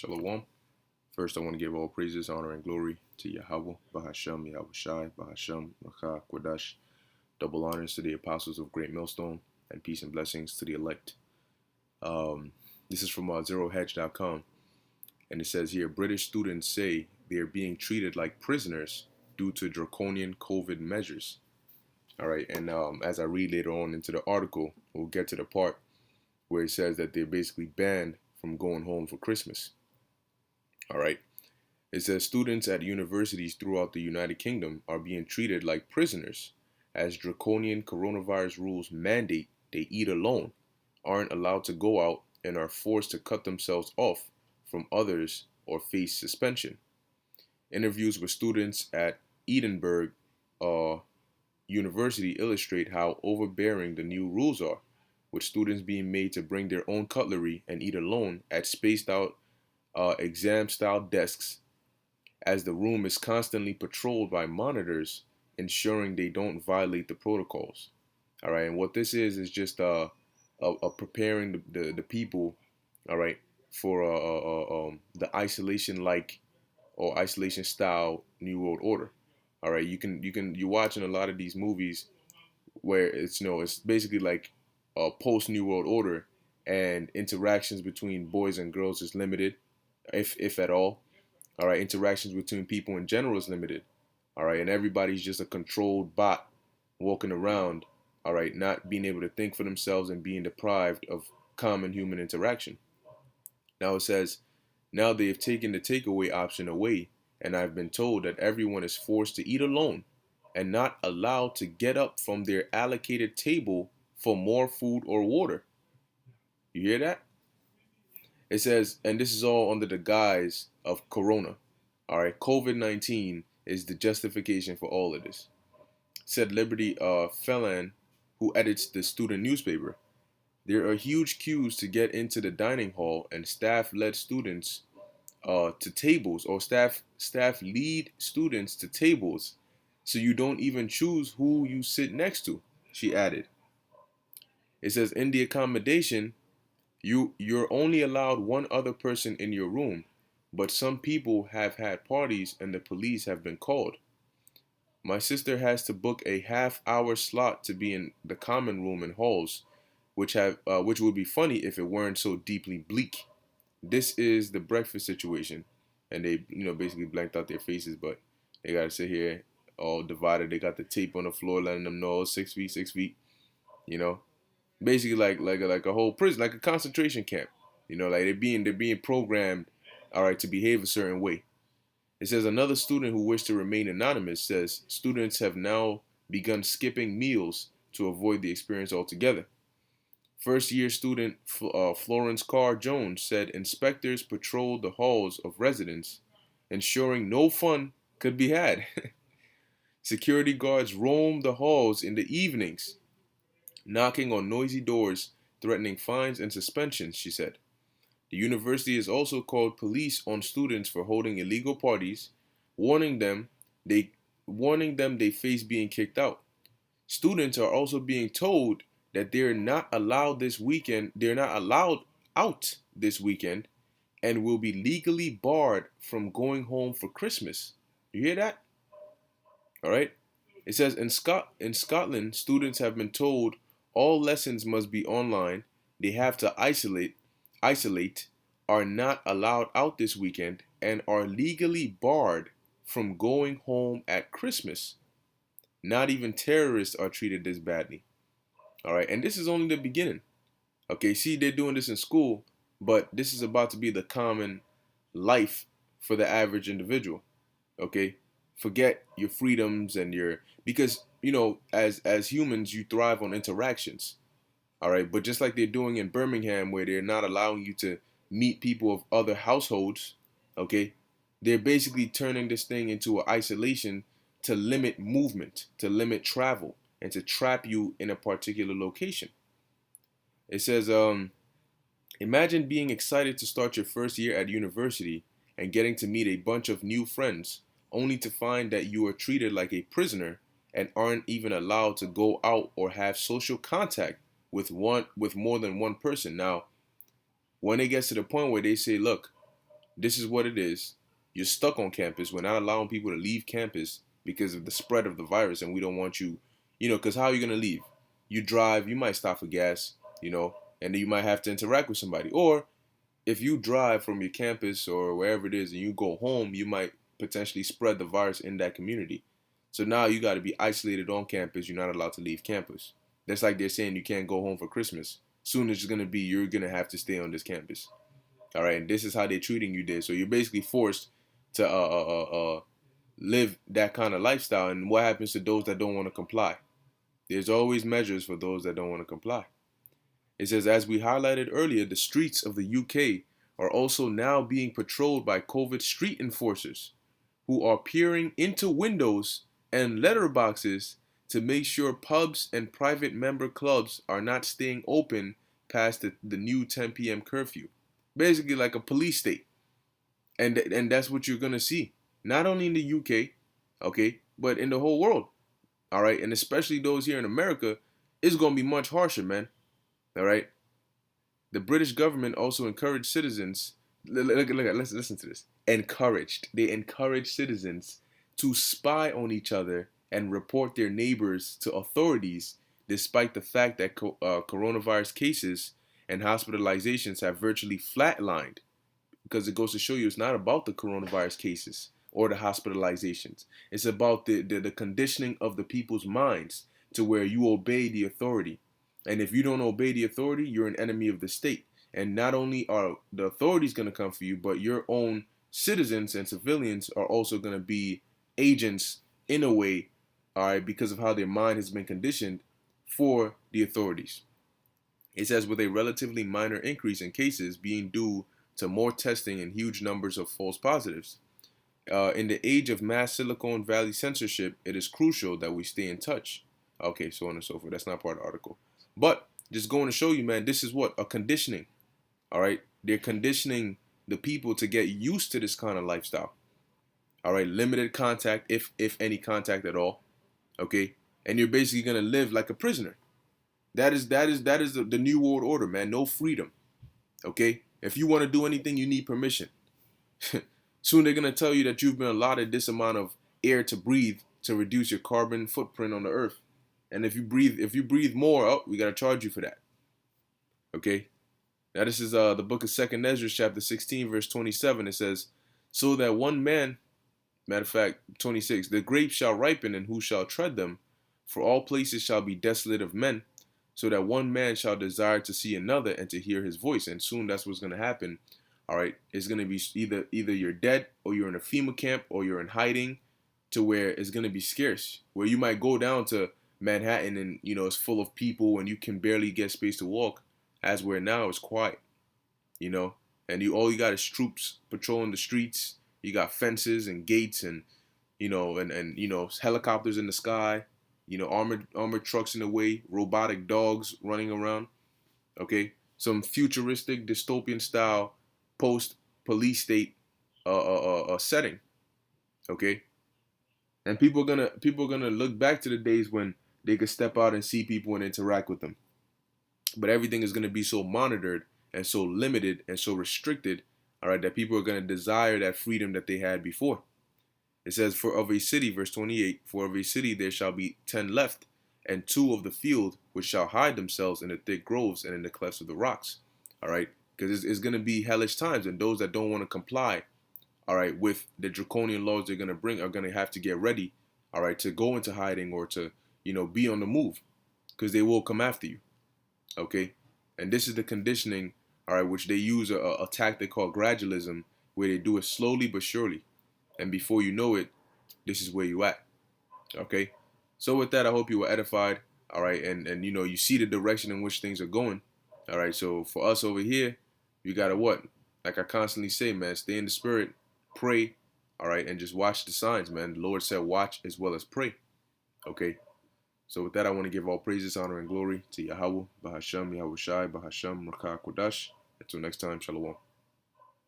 Shalom. First, I want to give all praises, honor, and glory to Yahweh, Bahashem, Yahweh Shai, Bahashem, Macha, Quadash. Double honors to the apostles of Great Millstone, and peace and blessings to the elect. This is from ZeroHedge.com, and it says here, British students say they are being treated like prisoners due to draconian COVID measures. All right, and as I read later on into the article, we'll get to the part where it says that they're basically banned from going home for Christmas. All right. It says students at universities throughout the United Kingdom are being treated like prisoners as draconian coronavirus rules mandate they eat alone, aren't allowed to go out, and are forced to cut themselves off from others or face suspension. Interviews with students at Edinburgh University illustrate how overbearing the new rules are, with students being made to bring their own cutlery and eat alone at spaced out exam-style desks, as the room is constantly patrolled by monitors, ensuring they don't violate the protocols. All right, and what this is just preparing the people, all right, for the isolation-like or isolation-style New World Order. All right, you're watching a lot of these movies where it's basically like a post New World Order, and interactions between boys and girls is limited, if at all. All right, interactions between people in general is limited. All right, and everybody's just a controlled bot walking around. All right, not being able to think for themselves and being deprived of common human interaction. Now it says, now they have taken the takeaway option away, and I've been told that everyone is forced to eat alone and not allowed to get up from their allocated table for more food or water. You hear that? It says, and this is all under the guise of Corona. All right, COVID-19 is the justification for all of this, said Liberty Phelan, who edits the student newspaper. There are huge queues to get into the dining hall, and staff led students to tables, or staff lead students to tables, so you don't even choose who you sit next to, she added. It says, in the accommodation, you're only allowed one other person in your room, but some people have had parties and the police have been called. My sister has to book a half-hour slot to be in the common room and halls, which would be funny if it weren't so deeply bleak. This is the breakfast situation, and they basically blanked out their faces, but they gotta sit here all divided. They got the tape on the floor letting them know 6 feet, 6 feet. You know, basically like a whole prison, like a concentration camp. Like they're being programmed, all right, to behave a certain way. It says another student who wished to remain anonymous says students have now begun skipping meals to avoid the experience altogether. First year student Florence Carr Jones said inspectors patrolled the halls of residents, ensuring no fun could be had. Security guards roamed the halls in the evenings, knocking on noisy doors, threatening fines and suspensions, she said. The university has also called police on students for holding illegal parties, warning them they face being kicked out. Students are also being told that they're not allowed out this weekend and will be legally barred from going home for Christmas. You hear that? All right. It says in Scotland, students have been told all lessons must be online. They have to isolate, are not allowed out this weekend, and are legally barred from going home at Christmas. Not even terrorists are treated this badly. All right, and this is only the beginning. Okay, see, they're doing this in school, but this is about to be the common life for the average individual. Okay, forget your freedoms and because as humans, you thrive on interactions. All right, but just like they're doing in Birmingham, where they're not allowing you to meet people of other households, okay, they're basically turning this thing into an isolation to limit movement, to limit travel, and to trap you in a particular location. It says, imagine being excited to start your first year at university and getting to meet a bunch of new friends, only to find that you are treated like a prisoner and aren't even allowed to go out or have social contact with more than one person. Now, when it gets to the point where they say, look, This is what it is. You're stuck on campus. We're not allowing people to leave campus because of the spread of the virus, and we don't want you, because how are you gonna leave? You drive, you might stop for gas, and then you might have to interact with somebody. Or if you drive from your campus or wherever it is and you go home, you might potentially spread the virus in that community. So now you got to be isolated on campus. You're not allowed to leave campus. That's like they're saying you can't go home for Christmas. Soon it's going to be you're going to have to stay on this campus. All right, and this is how they're treating you there. So you're basically forced to live that kind of lifestyle. And what happens to those that don't want to comply? There's always measures for those that don't want to comply. It says, as we highlighted earlier, the streets of the UK are also now being patrolled by COVID street enforcers who are peering into windows and letterboxes to make sure pubs and private member clubs are not staying open past the new 10 p.m. curfew. Basically like a police state. And that's what you're going to see. Not only in the UK, okay, but in the whole world. All right, and especially those here in America, it's going to be much harsher, man. All right. The British government also encouraged citizens. Look, let's listen to this. They encouraged citizens to spy on each other and report their neighbors to authorities, despite the fact that coronavirus cases and hospitalizations have virtually flatlined. Because it goes to show you, it's not about the coronavirus cases or the hospitalizations. It's about the conditioning of the people's minds to where you obey the authority. And if you don't obey the authority, you're an enemy of the state. And not only are the authorities going to come for you, but your own citizens and civilians are also going to be agents in a way, all right, because of how their mind has been conditioned for the authorities. It says, with a relatively minor increase in cases being due to more testing and huge numbers of false positives. In the age of mass Silicon Valley censorship, it is crucial that we stay in touch. Okay, so on and so forth. That's not part of the article. But just going to show you, man, this is what? A conditioning. All right? They're conditioning the people to get used to this kind of lifestyle. All right? Limited contact, if any contact at all. Okay? And you're basically going to live like a prisoner. That is the new world order, man. No freedom. Okay? If you want to do anything, you need permission. Soon they're going to tell you that you've been allotted this amount of air to breathe to reduce your carbon footprint on the earth. And if you breathe more, oh, we got to charge you for that. Okay? Now this is the book of 2nd Ezra, chapter 16, verse 27. It says, so that one man, matter of fact, 26, the grapes shall ripen, and who shall tread them? For all places shall be desolate of men, so that one man shall desire to see another and to hear his voice. And soon that's what's going to happen. All right, it's going to be either you're dead, or you're in a FEMA camp, or you're in hiding, to where it's going to be scarce. Where you might go down to Manhattan and it's full of people and you can barely get space to walk, as where now it's quiet, and all you got is troops patrolling the streets. You got fences and gates and helicopters in the sky, armored trucks in the way, robotic dogs running around. Okay, some futuristic dystopian style post police state setting. Okay, and people are gonna look back to the days when they could step out and see people and interact with them. But everything is going to be so monitored and so limited and so restricted, all right, that people are going to desire that freedom that they had before. It says, for of a city, verse 28, for of a city there shall be 10 left, and 2 of the field, which shall hide themselves in the thick groves and in the clefts of the rocks. All right, because it's going to be hellish times, and those that don't want to comply, all right, with the draconian laws they're going to bring are going to have to get ready, all right, to go into hiding or to be on the move, because they will come after you. Okay, and this is the conditioning, all right, which they use a tactic called gradualism, where they do it slowly but surely, and before you know it, this is where you at. Okay, so with that, I hope you were edified, all right, and you see the direction in which things are going. All right, so for us over here, you gotta what? Like I constantly say, man, stay in the spirit, pray, all right, and just watch the signs, man. The Lord said watch as well as pray. Okay, so with that, I want to give all praises, honor, and glory to Yahweh, Bahasham, Yahushai, Bahasham, Rakah, Kodash. Until next time, Shalom.